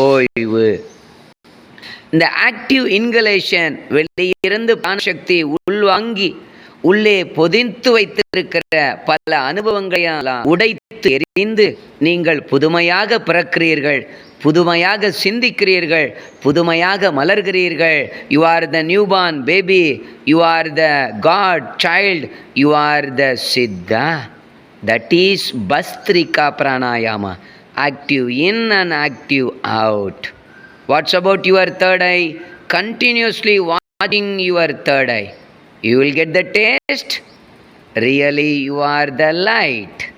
ஓய்வு. இந்த active inhalation வெளியிருந்து பிராணசக்தி உள்வாங்கி உள்ளே பொதிந்து வைத்திருக்கிற பல அனுபவங்களையெல்லாம் உடைத்து எறிந்து நீங்கள் புதுமையாக பிறக்கிறீர்கள், புதுமையாக சிந்திக்கிறீர்கள், புதுமையாக மலர்கிறீர்கள். You are the newborn baby, you are the god child, you are the siddha. That is bhastrika pranayama. Active in and active out. What's about your third eye? Continuously watching your third eye. You will get the taste. Really, you are the light.